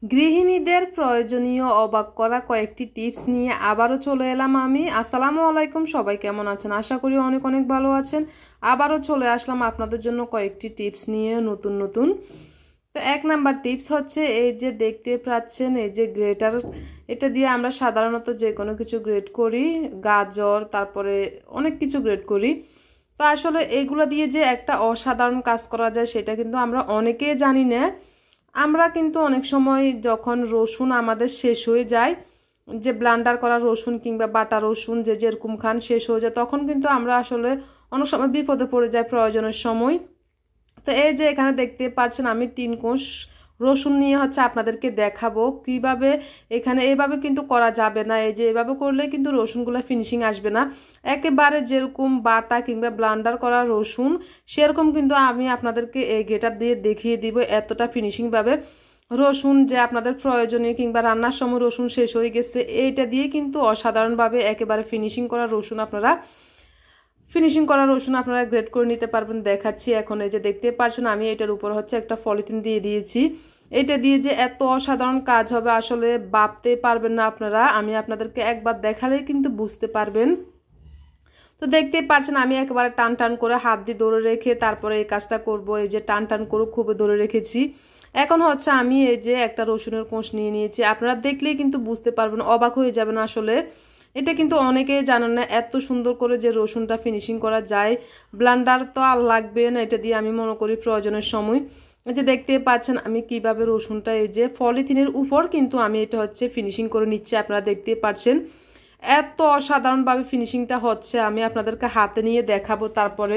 গৃহিণীদের প্রয়োজনীয় অবাক করা কয়েকটি টিপস নিয়ে আবারও চলে এলাম আমি। আসসালামু আলাইকুম, সবাই কেমন আছেন? আশা করি অনেক অনেক ভালো আছেন। আবারও চলে আসলাম আপনাদের জন্য কয়েকটি টিপস নিয়ে নতুন নতুন। তো এক নাম্বার টিপস হচ্ছে এই যে দেখতে পাচ্ছেন এই যে গ্রেটার, এটা দিয়ে আমরা সাধারণত যে কোনো কিছু গ্রেট করি, গাজর তারপরে অনেক কিছু গ্রেট করি। তো আসলে এগুলো দিয়ে যে একটা অসাধারণ কাজ করা যায় সেটা কিন্তু আমরা অনেকেই জানি না। আমরা কিন্তু অনেক সময় যখন রসুন আমাদের শেষ হয়ে যায়, যে ব্লান্ডার করা রসুন কিংবা বাটা রসুন যে যেরকম খান শেষ হয়ে যায়, তখন কিন্তু আমরা আসলে অনেক সময় বিপদে পড়ে যাই প্রয়োজনের সময়। তো এই যে এখানে দেখতে পাচ্ছেন আমি 3 কোষ রসুন নিয়ে আপনাদেরকে দেখাবো কিভাবে। এখানে এভাবে কিন্তু করা যাবে না, এই যে এভাবে করলে কিন্তু রসুনগুলো ফিনিশিং আসবে না। একেবারে যেরকম বাটা কিংবা ব্লান্ডার করা রসুন সেরকম কিন্তু আমি আপনাদেরকে এই গ্রেটার দিয়ে দেখিয়ে দিব এতটা ফিনিশিং ভাবে। রসুন যে আপনাদের প্রয়োজনীয় কিংবা রান্নার সময় রসুন শেষ হয়ে গেছে, এইটা দিয়ে কিন্তু অসাধারণভাবে একেবারে ফিনিশিং করা রসুন আপনারা গ্রেড করে নিতে পারবেন। দেখাচ্ছি এখন। এই যে দেখতে পাচ্ছেন আমি এটার উপর একটা পলিথিন দিয়ে দিয়েছি। এটা দিয়ে যে এত অসাধারণ কাজ হবে আসলে ভাবতে পারবেন না আপনারা। আমি আপনাদেরকে একবার দেখালেই কিন্তু বুঝতে পারবেন। তো দেখতেই পাচ্ছেন আমি একেবারে টান টান করে হাত দিয়ে ধরে রেখে তারপরে এই কাজটা করব। এই যে টান টান করে খুব ধরে রেখেছি। এখন আমি এই যে একটা রসুনের কোষ নিয়ে নিয়েছি। আপনারা দেখলেই কিন্তু বুঝতে পারবেন, অবাক হয়ে যাবেন। আসলে এটা কিন্তু অনেকেই জানেন না এত সুন্দর করে যে রসুনটা ফিনিশিং করা যায়। ব্লান্ডার তো আর লাগবে না, এটা দিয়ে আমি মনে করি প্রয়োজনের সময়। এই যে দেখতে পাচ্ছেন আমি কিভাবে রসুনটা এই যে পলিথিনের উপর কিন্তু আমি এটা ফিনিশিং করে নিচ্ছি। আপনারা দেখতে পাচ্ছেন এত অসাধারণভাবে ফিনিশিংটা আমি আপনাদেরকে হাতে নিয়ে দেখাবো, তারপরে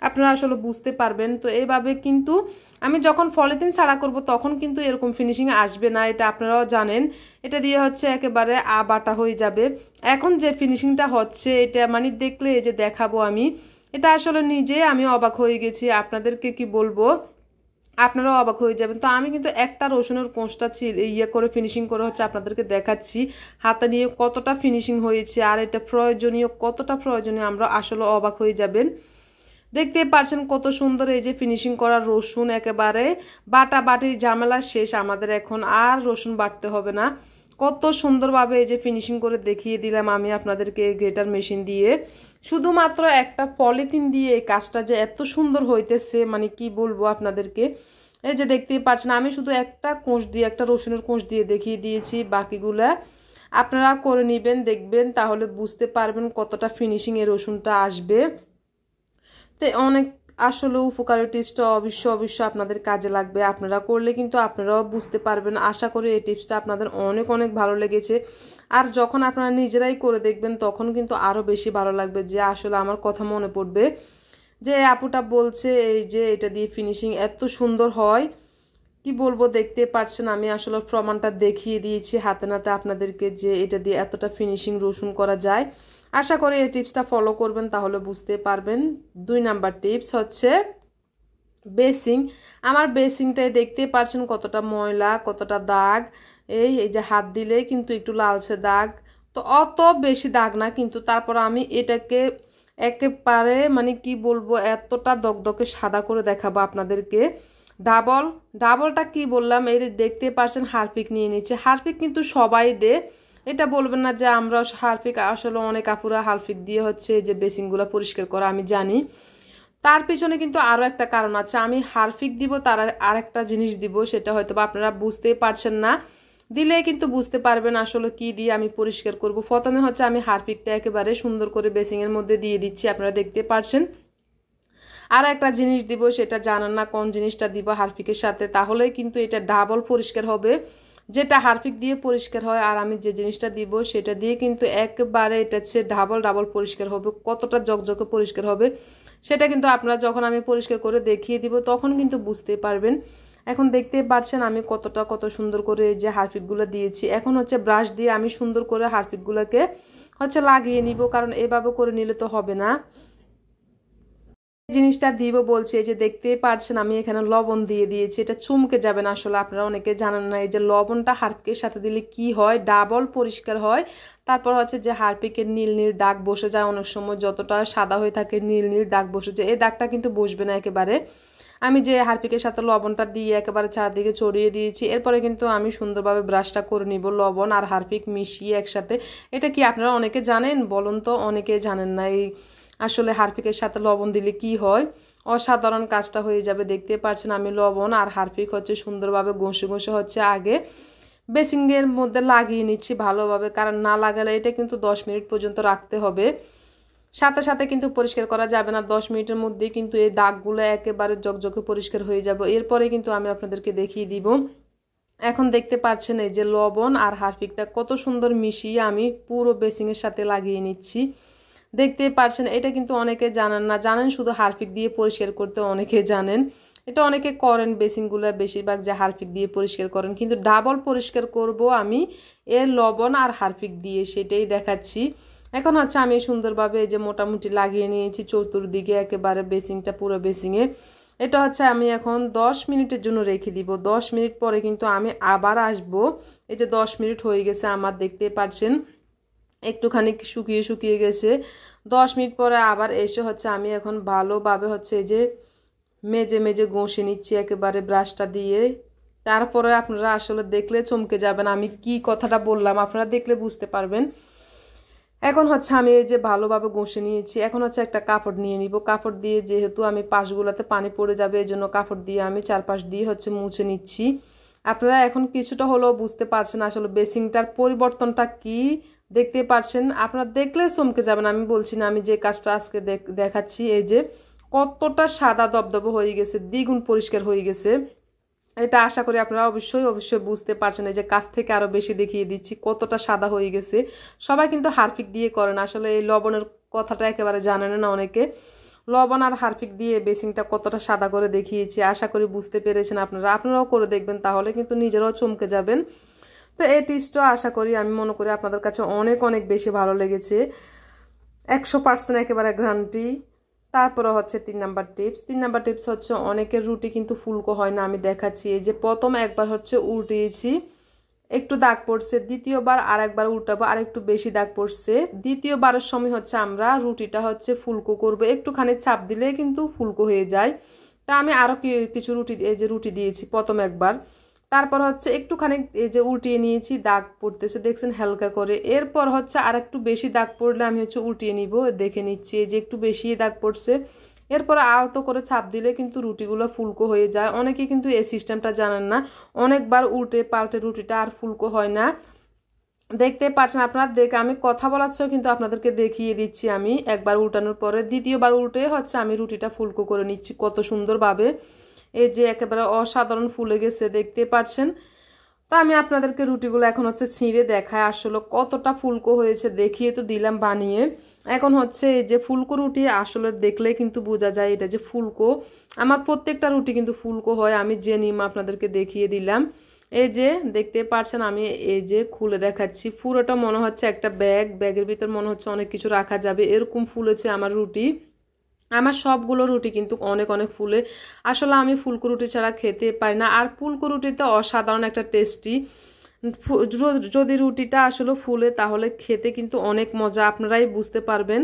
আপনারা আসলে বুঝতে পারবেন। তো এইভাবে কিন্তু আমি যখন পলিথিন ছাড়া করব তখন কিন্তু এরকম ফিনিশিং আসবে না, এটা আপনারাও জানেন। এটা দিয়ে একেবারে বাটা হয়ে যাবে। এখন যে ফিনিশিংটা এটা মানে দেখলে এই যে দেখাবো আমি, এটা আসলে নিজে আমি অবাক হয়ে গেছি। আপনাদেরকে কি বলবো, আপনারাও অবাক হয়ে যাবেন। তো আমি কিন্তু একটা রসুনের কোঁচটা করে ফিনিশিং করে আপনাদেরকে দেখাচ্ছি হাতে নিয়ে কতটা ফিনিশিং হয়েছে, আর এটা কতটা প্রয়োজনীয় আমরা আসলে অবাক হয়ে যাবেন। দেখতে পাচ্ছেন কত সুন্দর এই যে ফিনিশিং করা রসুন, একেবারে বাটির ঝামেলা শেষ আমাদের। এখন আর রসুন বাটতে হবে না। কত সুন্দরভাবে এই যে ফিনিশিং করে দেখিয়ে দিলাম আমি আপনাদেরকে গ্রেটার মেশিন দিয়ে। শুধুমাত্র একটা পলিথিন দিয়ে এই কাজটা যে এত সুন্দর হইতেছে মানে কি বলবো আপনাদেরকে। এই যে দেখতেই পাচ্ছেন আমি শুধু একটা রসুনের কোঁচ দিয়ে দেখিয়ে দিয়েছি, বাকিগুলা আপনারা করে নেবেন, দেখবেন, তাহলে বুঝতে পারবেন কতটা ফিনিশিং এর রসুনটা আসবে। তো অনেক আসলে উপকারী টিপসটা অবশ্যই আপনাদের কাজে লাগবে। আপনারা করলে কিন্তু আপনারাও বুঝতে পারবেন। আশা করি এই টিপসটা আপনাদের অনেক অনেক ভালো লেগেছে। আর যখন আপনারা নিজেরাই করে দেখবেন তখন কিন্তু আরো বেশি ভালো লাগবে, যে আসলে আমার কথা মনে পড়বে যে আপুটা বলছে এই যে এটা দিয়ে ফিনিশিং এত সুন্দর হয়। কি বলবো, দেখতে পাচ্ছেন আমি আসলে প্রমাণটা দেখিয়ে দিয়েছি হাতে নাতে আপনাদেরকে যে এটা দিয়ে এতটা ফিনিশিং রসুন করা যায়। আশা করি এই টিপসটা ফলো করবেন, তাহলে বুঝতে পারবেন। 2 নাম্বার টিপস বেসিং। আমার বেসিংটাই দেখতে পাচ্ছেন কতটা ময়লা, কতটা দাগ। এই যে হাত দিলে কিন্তু একটু লালচে দাগ, তো অত বেশি দাগ না কিন্তু তারপর আমি এটাকে একেবারে মানে কি বলবো এতটা দগদগে সাদা করে দেখাবো আপনাদেরকে। ডাবলটা কি বললাম, এই দেখতে পাচ্ছেন হারপিক নিয়ে নিচ্ছে। হারপিক কিন্তু সবাই দে, এটা বলবেন না যে আমরা হারপিক, আসলে অনেক আপুরা হারপিক দিয়ে যে বেসিনগুলো পরিষ্কার করা, আমি জানি। তার পিছনে কিন্তু আরো একটা কারণ আছে। আমি হারপিক দিব, তার আরেকটা জিনিস দিব, সেটা হয়তো আপনারা বুঝতেই পারছেন না। দিলে কিন্তু বুঝতে পারবেন আসলে কি দিয়ে আমি পরিষ্কার করব। প্রথমে আমি হারপিকটা একেবারে সুন্দর করে বেসিং এর মধ্যে দিয়ে দিচ্ছি, আপনারা দেখতে পাচ্ছেন। আর একটা জিনিস দিব, সেটা জানেন না কোন জিনিসটা দিব হারপিকের সাথে, তাহলে কিন্তু এটা ডাবল পরিষ্কার হবে। যেটা হারপিক দিয়ে পরিষ্কার হয় আর আমি যে জিনিসটা দিব সেটা দিয়ে কিন্তু একবারে এটা ডাবল পরিষ্কার হবে। কতটা জকজকে পরিষ্কার হবে সেটা কিন্তু আপনারা যখন আমি পরিষ্কার করে দেখিয়ে দিব তখন কিন্তু বুঝতে পারবেন। এখন দেখতে পাচ্ছেন আমি কত সুন্দর করে যে হারপিকগুলো দিয়েছি। এখন ব্রাশ দিয়ে আমি সুন্দর করে হারপিকগুলোকে লাগিয়ে নিব, কারণ এভাবে করে নিলে তো হবে না। জিনিসটা দিব বলছি, এই যে দেখতেই পাচ্ছেন আমি এখানে লবণ দিয়ে দিয়েছি, এটা চুমকে যাবে না। আসলে আপনারা অনেকে জানেন না এই যে লবণটা হারপিকের সাথে দিলে কি হয়, ডাবল পরিষ্কার হয়। তারপর যে হারপিকের নীল নীল দাগ বসে যায়, অনেক সময় যতটা সাদা হয়ে থাকে নীল নীল দাগ বসে যায়, এই দাগটা কিন্তু বসবে না একেবারে। আমি যে হারপিকের সাথে লবণটা দিয়ে একেবারে চারদিকে ছড়িয়ে দিয়েছি। এরপরে কিন্তু আমি সুন্দরভাবে ব্রাশটা করে নিব লবণ আর হারপিক মিশিয়ে একসাথে। এটা কি আপনারা অনেকে জানেন? বলুন তো, অনেকে জানেন না এই আসলে হারপিকের সাথে লবণ দিলে কি হয়। অসাধারণ কাজটা হয়ে যাবে। দেখতে পাচ্ছেন আমি লবণ আর হারপিক হচ্ছে সুন্দরভাবে ঘষে ঘষে হচ্ছে আগে বেসিংয়ের মধ্যে লাগিয়ে নিচ্ছি ভালোভাবে, কারণ না লাগালে এটা কিন্তু 10 মিনিট পর্যন্ত রাখতে হবে। সাথে সাথে কিন্তু পরিষ্কার করা যাবে না, 10 মিনিটের মধ্যে কিন্তু এই দাগগুলো একেবারে জকজকে পরিষ্কার হয়ে যাবে। এরপরে কিন্তু আমি আপনাদেরকে দেখিয়ে দিব। এখন দেখতে পাচ্ছেন এই যে লবণ আর হারপিকটা কত সুন্দর মিশিয়ে আমি পুরো বেসিংয়ের সাথে লাগিয়ে নিচ্ছি। দেখতে পাচ্ছেন এটা কিন্তু অনেকে জানেন না, জানেন শুধু হারপিক দিয়ে পরিষ্কার করতে, অনেকে জানেন এটা অনেকে করেন বেসিনগুলো বেশিরভাগ যে হারপিক দিয়ে পরিষ্কার করেন, কিন্তু ডাবল পরিষ্কার করব আমি এর লবণ আর হারপিক দিয়ে, সেটাই দেখাচ্ছি। এখন হচ্ছে আমি সুন্দরভাবে এই যে মোটামুটি লাগিয়ে নিয়েছি চতুর্দিকে একেবারে বেসিংটা, পুরো বেসিংয়ে। এটা হচ্ছে আমি এখন 10 মিনিটের জন্য রেখে দিব। 10 মিনিট পরে কিন্তু আমি আবার আসব। এই যে 10 মিনিট হয়ে গেছে আমার, দেখতে পাচ্ছেন একটুখানি শুকিয়ে শুকিয়ে গেছে। 10 মিনিট পরে আবার এসে হচ্ছে আমি এখন ভালোভাবে হচ্ছে এই যে মেজে মেজে ঘষে নিচ্ছি একেবারে ব্রাশটা দিয়ে। তারপরে আপনারা আসলে দেখলে চমকে যাবেন আমি কি কথাটা বললাম, আপনারা দেখলে বুঝতে পারবেন। এখন হচ্ছে আমি এই যে ভালোভাবে ঘষে নিয়েছি। এখন হচ্ছে একটা কাপড় নিয়ে নিব। কাপড় দিয়ে, যেহেতু আমি পাশগুলোতে পানি পড়ে যাবে, এই জন্য কাপড় দিয়ে আমি চারপাশ দিয়ে হচ্ছে মুছে নিচ্ছি। আপনারা এখন কিছুটা হলেও বুঝতে পারছেন আসলে বেসিংটার পরিবর্তনটা কি, দেখতে পাচ্ছেন। আপনারা দেখলে চমকে যাবেন, আমি বলছি না, আমি যে কাজটা আজকে দেখাচ্ছি। এই যে কতটা সাদা দবদবে হয়ে গেছে, দ্বিগুণ পরিষ্কার হয়ে গেছে। এটা আশা করি আপনারা অবশ্যই অবশ্যই বুঝতে পারছেন। এই যে কাছ থেকে আরো বেশি দেখিয়ে দিচ্ছি কতটা সাদা হয়ে গেছে। সবাই কিন্তু হারপিক দিয়ে করেন, আসলে এই লবণের কথাটা একেবারে জানেন না অনেকে। লবণ আর হারপিক দিয়ে বেসিংটা কতটা সাদা করে দেখিয়েছি, আশা করি বুঝতে পেরেছেন আপনারা। আপনারাও করে দেখবেন, তাহলে কিন্তু নিজেরাও চমকে যাবেন। তো এই টিপসটা আশা করি, আমি মনে করি আপনাদের কাছে অনেক অনেক বেশি ভালো লেগেছে, 100% একেবারে গ্যারান্টি। তারপরে হচ্ছে 3 নাম্বার টিপস। 3 নাম্বার টিপস হচ্ছে অনেকের রুটি কিন্তু ফুলকো হয় না, আমি দেখাচ্ছি। এই যে প্রথম একবার হচ্ছে উল্টিয়েছি, একটু দাগ পড়ছে, দ্বিতীয়বার আর একবার উল্টাবো, আর একটু বেশি দাগ পড়ছে। দ্বিতীয়বারের সময় হচ্ছে আমরা রুটিটা হচ্ছে ফুলকো করবো, একটুখানি চাপ দিলে কিন্তু ফুলকো হয়ে যায়। তা আমি আরও কিছু রুটি, এই যে রুটি দিয়েছি প্রথম একবার, তারপর হচ্ছে একটুখানি এই যে উল্টিয়ে নিয়েছি, দাগ পড়তেছে দেখছেন হালকা করে। এরপর হচ্ছে আর একটু বেশি দাগ পড়লে আমি হচ্ছে উল্টিয়ে নিব, দেখে নিচ্ছি এই যে একটু বেশি দাগ পড়ছে। এরপর আলতো করে চাপ দিলে কিন্তু রুটিগুলো ফুলকো হয়ে যায়। অনেকে কিন্তু এই সিস্টেমটা জানেন না, অনেকবার উল্টে পাল্টে রুটিটা আর ফুলকো হয় না। দেখতে পাচ্ছেন আপনারা, দেখে আমি কথা বলাচ্ছেও কিন্তু আপনাদেরকে দেখিয়ে দিচ্ছি। আমি একবার উল্টানোর পরে দ্বিতীয়বার উল্টে হচ্ছে আমি রুটিটা ফুলকো করে নিচ্ছি কত সুন্দরভাবে। এই যে একেবারে অসাধারণ ফুলে গেছে, দেখতে পাচ্ছেন। তো আমি আপনাদেরকে রুটিগুলো এখন হচ্ছে ছিঁড়ে দেখায় আসলে কতটা ফুলকো হয়েছে, দেখিয়ে তো দিলাম বানিয়ে। এখন হচ্ছে এই যে ফুলকো রুটি আসলে দেখলে কিন্তু বোঝা যায় এটা যে ফুলকো। আমার প্রত্যেকটা রুটি কিন্তু ফুলকো হয়, আমি যে নিয়ম আপনাদেরকে দেখিয়ে দিলাম। এই যে দেখতে পাচ্ছেন আমি এই যে খুলে দেখাচ্ছি, পুরোটা মনে হচ্ছে একটা ব্যাগের ভিতর মনে হচ্ছে অনেক কিছু রাখা যাবে, এরকম ফুলেছে আমার রুটি। আমার সবগুলো রুটি কিন্তু অনেক অনেক ফুলে। আসলে আমি ফুলকো রুটি ছাড়া খেতে পারি না, আর ফুলকো রুটিতে অসাধারণ একটা টেস্টি। যদি রুটিটা আসলে ফুলে তাহলে খেতে কিন্তু অনেক মজা, আপনারাই বুঝতে পারবেন।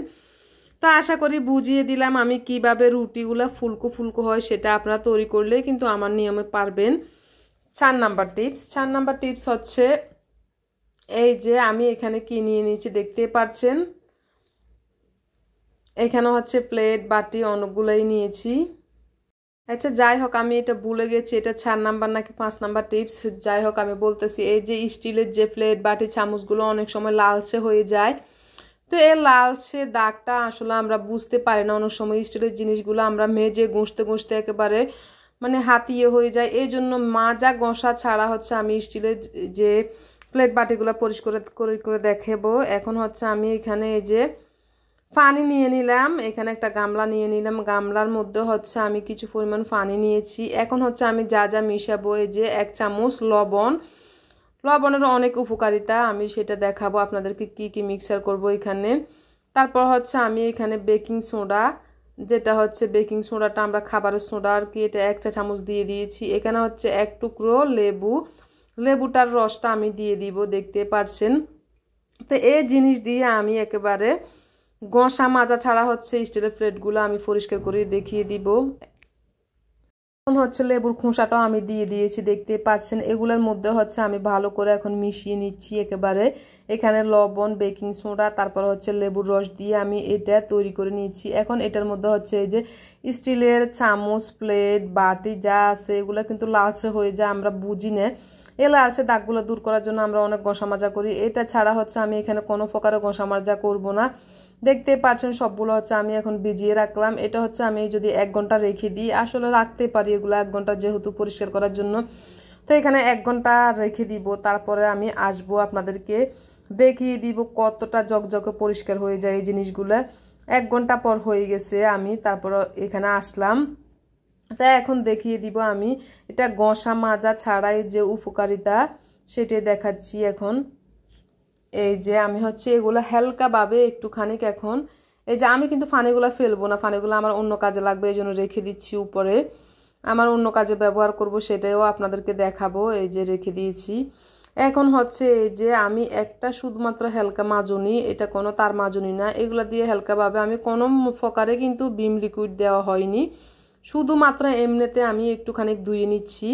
তো আশা করি বুঝিয়ে দিলাম আমি কিভাবে রুটিগুলো ফুলকো ফুলকো হয়, সেটা আপনারা তৈরি করলে কিন্তু আমার নিয়মে পারবেন। 4 নাম্বার টিপস। 4 নাম্বার টিপস হচ্ছে এই যে আমি এখানে কি নিয়ে নিয়েছি দেখতে পাচ্ছেন। এখানে হচ্ছে প্লেট বাটি অনেকগুলোই নিয়েছি। আচ্ছা যাই হোক, আমি এটা ভুলে গেছি এটা 4 নাম্বার নাকি 5 নাম্বার টিপস, যাই হোক আমি বলতেছি। এই যে স্টিলের যে প্লেট বাটি চামচগুলো অনেক সময় লালচে হয়ে যায়। তো এই লালচে দাগটা আসলে আমরা বুঝতে পারি না, অনেক সময় স্টিলের জিনিসগুলো আমরা মেজে ঘষতে ঘষতে একেবারে মানে হাতিয়ে হয়ে যায়। এই জন্য মাজা ঘষা ছাড়া হচ্ছে আমি স্টিলের যে প্লেট বাটিগুলো পরিষ্কার করে দেখাবো। এখন হচ্ছে আমি এখানে এই যে পানি নিয়ে নিলাম, এখানে একটা গামলা নিয়ে নিলাম, গামলার মধ্যে হচ্ছে আমি কিছু পরিমাণ পানি নিয়েছি। এখন হচ্ছে আমি যা যা মিশাবো, এই যে 1 চামচ লবণ। লবণের অনেক উপকারিতা, আমি সেটা দেখাবো আপনাদেরকে কি কি মিক্সার করব এখানে। তারপর হচ্ছে আমি এখানে বেকিং সোডা, যেটা হচ্ছে বেকিং সোডাটা আমরা খাবারের সোডা আর কি, এটা 1 চা চামচ দিয়ে দিয়েছি। এখানে হচ্ছে 1 টুকরো লেবুটার রসটা আমি দিয়ে দিব, দেখতে পাচ্ছেন। তো এই জিনিস দিয়ে আমি একেবারে ঘষা মাজা ছাড়া হচ্ছে স্টিলের প্লেটগুলো আমি পরিষ্কার করে দেখিয়ে দিব। এখন হচ্ছে লেবুর খোসাটাও আমি দিয়ে দিয়েছি, দেখতে পাচ্ছেন। এগুলোর মধ্যে হচ্ছে আমি ভালো করে এখন মিশিয়ে নিচ্ছি একেবারে। এখানে লবণ, বেকিং সোডা, তারপর হচ্ছে লেবুর রস দিয়ে আমি এটা তৈরি করে নিয়েছি। এখন এটার মধ্যে হচ্ছে এই যে স্টিলের চামচ, প্লেট, বাটি যা আছে এগুলো কিন্তু লালচে হয়ে যায়, আমরা বুঝি না। এই লালচে দাগগুলো দূর করার জন্য আমরা অনেক ঘষা মাজা করি। এটা ছাড়া হচ্ছে আমি এখানে কোনো প্রকারের ঘষা মাজা করবো না। দেখতে পাচ্ছেন সবগুলো হচ্ছে আমি এখন ভিজিয়ে রাখলাম। এটা হচ্ছে আমি যদি 1 ঘন্টা রেখে দিই, আসলে রাখতে পারি এগুলো 1 ঘন্টা যেহেতু পরিষ্কার করার জন্য, তো এখানে 1 ঘন্টা রেখে দিব। তারপরে আমি আসবো আপনাদেরকে দেখিয়ে দিব কতটা জকজকে পরিষ্কার হয়ে যায় এই জিনিসগুলো। 1 ঘন্টা পর হয়ে গেছে, আমি তারপর এখানে আসলাম। তাই এখন দেখিয়ে দিব আমি এটা ঘষা মাজা ছাড়াই যে উপকারিতা সেটাই দেখাচ্ছি এখন। এই যে আমি হচ্ছে এগুলো হালকাভাবে একটুখানি এখন এই যে আমি কিন্তু ফানিগুলো ফেলবো না, ফানিগুলো আমার অন্য কাজে লাগবে, এই জন্য রেখে দিচ্ছি উপরে। আমার অন্য কাজে ব্যবহার করব, সেটাও আপনাদেরকে দেখাবো। এই যে রেখে দিয়েছি। এখন হচ্ছে এই যে আমি একটা শুধুমাত্র হালকা মাজনি, এটা কোনো তার মাজনি না, এগুলো দিয়ে হালকাভাবে আমি কোনো প্রকারে কিন্তু ভিম লিকুইড দেওয়া হয়নি, শুধুমাত্র এমনিতে আমি একটুখানি ধুয়ে নিচ্ছি।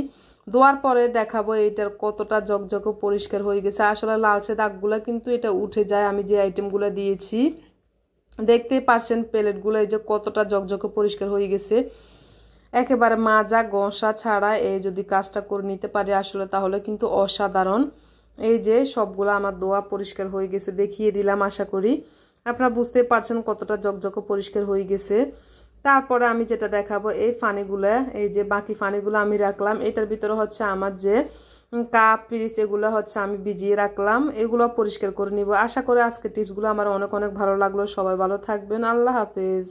ধোয়ার পরে দেখাবো এটার কতটা জকজকে পরিষ্কার হয়ে গেছে। আসলে লালচে দাগগুলো কিন্তু এটা উঠে যায় আমি যে আইটেমগুলো দিয়েছি। দেখতেই পাচ্ছেন প্লেটগুলো এই যে কতটা জকজকে পরিষ্কার হয়ে গেছে। একেবারে মাজা ঘষা ছাড়া এই যদি কাজটা করে নিতে পারি আসলে তাহলে কিন্তু অসাধারণ। এই যে সবগুলো আমার ধোয়া পরিষ্কার হয়ে গেছে, দেখিয়ে দিলাম। আশা করি আপনারা বুঝতে পারছেন কতটা জকজকে পরিষ্কার হয়ে গেছে। তারপরে আমি যেটা দেখাবো এই ফানিগুলো, এই যে বাকি ফানিগুলো আমি রাখলাম। এটার ভিতরে হচ্ছে আমার যে কাপ, পিরিচ এগুলো হচ্ছে আমি ভিজিয়ে রাখলাম, এগুলো পরিষ্কার করে নিব। আশা করি আজকের টিপসগুলো আমার অনেক অনেক ভালো লাগলো। সবাই ভালো থাকবেন, আল্লাহ হাফেজ।